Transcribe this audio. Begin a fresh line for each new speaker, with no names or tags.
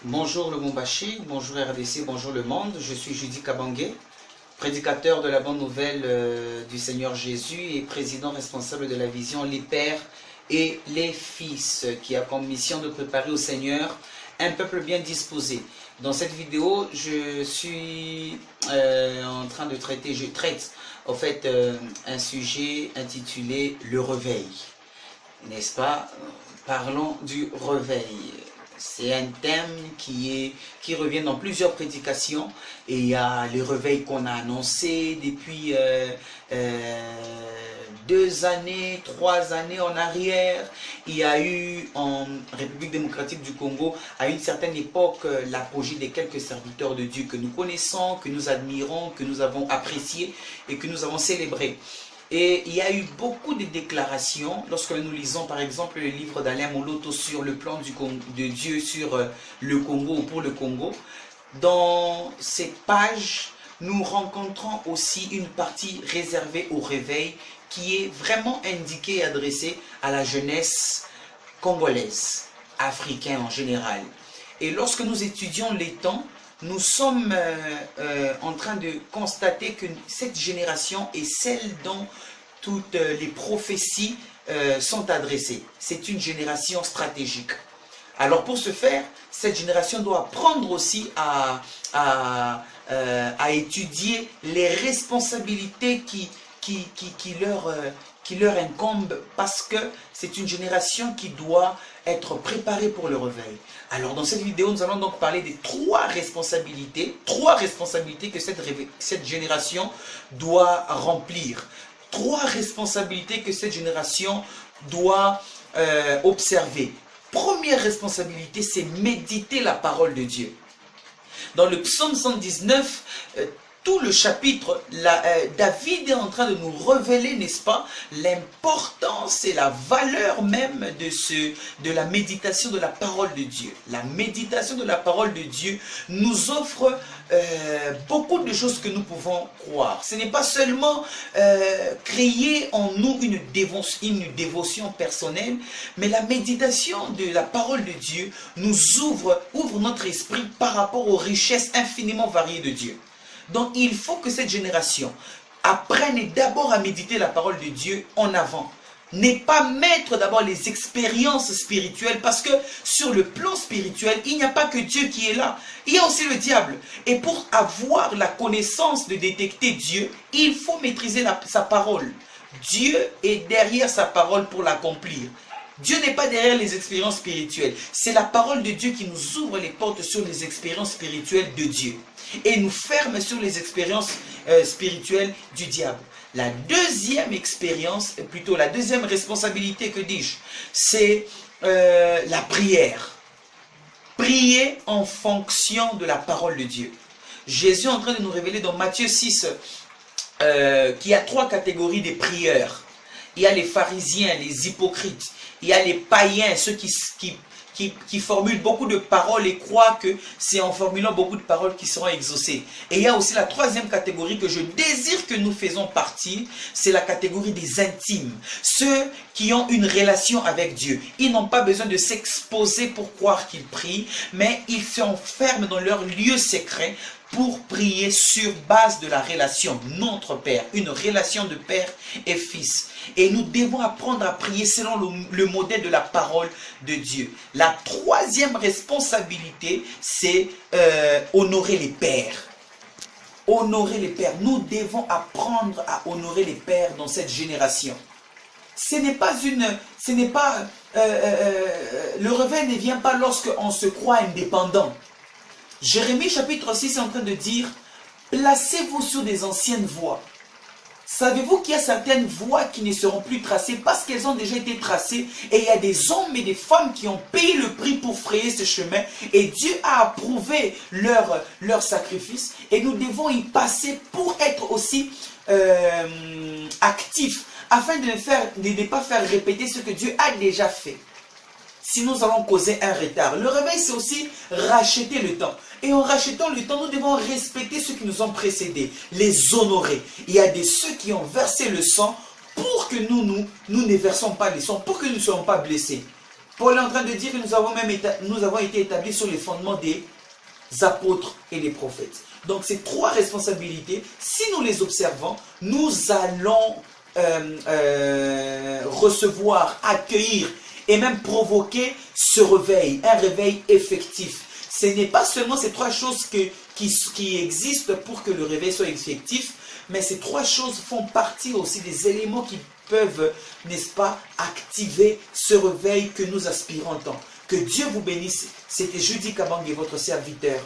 Bonjour le Mumbashi, bonjour RDC, bonjour le monde. Je suis Judy Kabange, prédicateur de la bonne nouvelle du Seigneur Jésus et président responsable de la vision Les Pères et les Fils, qui a comme mission de préparer au Seigneur un peuple bien disposé. Dans cette vidéo, je suis en train de traiter, je traite en fait un sujet intitulé Le Réveil. N'est-ce pas? Parlons du réveil. C'est un thème qui revient dans plusieurs prédications. Et il y a le réveil qu'on a annoncé depuis 2 années, 3 années en arrière. Il y a eu en République démocratique du Congo, à une certaine époque, l'apogée des quelques serviteurs de Dieu que nous connaissons, que nous admirons, que nous avons appréciés et que nous avons célébrés. Et il y a eu beaucoup de déclarations lorsque nous lisons par exemple le livre d'Alain Moloto sur le plan de Dieu sur le Congo ou pour le Congo. Dans ces pages, nous rencontrons aussi une partie réservée au réveil qui est vraiment indiquée et adressée à la jeunesse congolaise, africaine en général. Et lorsque nous étudions les temps, nous sommes en train de constater que cette génération est celle dont toutes les prophéties sont adressées. C'est une génération stratégique. Alors pour ce faire, cette génération doit apprendre aussi à étudier les responsabilités qui leur incombent, parce que c'est une génération qui doit être préparée pour le réveil. Alors dans cette vidéo, nous allons donc parler des trois responsabilités que cette génération doit remplir. 3 responsabilités que cette génération doit observer. Première responsabilité, c'est méditer la parole de Dieu. Dans le psaume 119, tout le chapitre, David est en train de nous révéler, n'est-ce pas, l'importance et la valeur même de la méditation de la parole de Dieu. La méditation de la parole de Dieu nous offre beaucoup de choses que nous pouvons croire. Ce n'est pas seulement créer en nous une dévotion personnelle, mais la méditation de la parole de Dieu nous ouvre notre esprit par rapport aux richesses infiniment variées de Dieu. Donc il faut que cette génération apprenne d'abord à méditer la parole de Dieu en avant. N'est pas mettre d'abord les expériences spirituelles, parce que sur le plan spirituel, il n'y a pas que Dieu qui est là. Il y a aussi le diable. Et pour avoir la connaissance de détecter Dieu, il faut maîtriser sa parole. Dieu est derrière sa parole pour l'accomplir. Dieu n'est pas derrière les expériences spirituelles. C'est la parole de Dieu qui nous ouvre les portes sur les expériences spirituelles de Dieu et nous ferme sur les expériences spirituelles du diable. La deuxième expérience, plutôt la deuxième responsabilité, que dis-je, c'est la prière. Prier en fonction de la parole de Dieu. Jésus est en train de nous révéler dans Matthieu 6 qu'il y a 3 catégories de prieurs. Il y a les pharisiens, les hypocrites. Il y a les païens, ceux qui formulent beaucoup de paroles et croient que c'est en formulant beaucoup de paroles qu'ils seront exaucés. Et il y a aussi la 3e catégorie que je désire que nous faisons partie, c'est la catégorie des intimes. Ceux qui ont une relation avec Dieu. Ils n'ont pas besoin de s'exposer pour croire qu'ils prient, mais ils s'enferment dans leur lieu secret pour prier sur base de la relation notre Père, une relation de Père et Fils. Et nous devons apprendre à prier selon le modèle de la parole de Dieu. La 3e responsabilité, c'est honorer les pères. Honorer les pères. Nous devons apprendre à honorer les pères dans cette génération. Le réveil ne vient pas lorsqu'on se croit indépendant. Jérémie chapitre 6 est en train de dire, placez-vous sur des anciennes voies. Savez-vous qu'il y a certaines voies qui ne seront plus tracées parce qu'elles ont déjà été tracées, et il y a des hommes et des femmes qui ont payé le prix pour frayer ce chemin, et Dieu a approuvé leur sacrifice, et nous devons y passer pour être aussi actifs, afin de ne pas faire répéter ce que Dieu a déjà fait. Si nous allons causer un retard. Le réveil, c'est aussi racheter le temps. Et en rachetant le temps, nous devons respecter ceux qui nous ont précédés, les honorer. Il y a ceux qui ont versé le sang pour que nous ne versons pas le sang, pour que nous ne soyons pas blessés. Paul est en train de dire que nous avons été établis sur les fondements des apôtres et les prophètes. Donc ces trois responsabilités, si nous les observons, nous allons recevoir, accueillir et même provoquer ce réveil, un réveil effectif. Ce n'est pas seulement ces trois choses qui existent pour que le réveil soit effectif, mais ces trois choses font partie aussi des éléments qui peuvent, n'est-ce pas, activer ce réveil que nous aspirons tant. Que Dieu vous bénisse. C'était Judy Kabange, votre serviteur.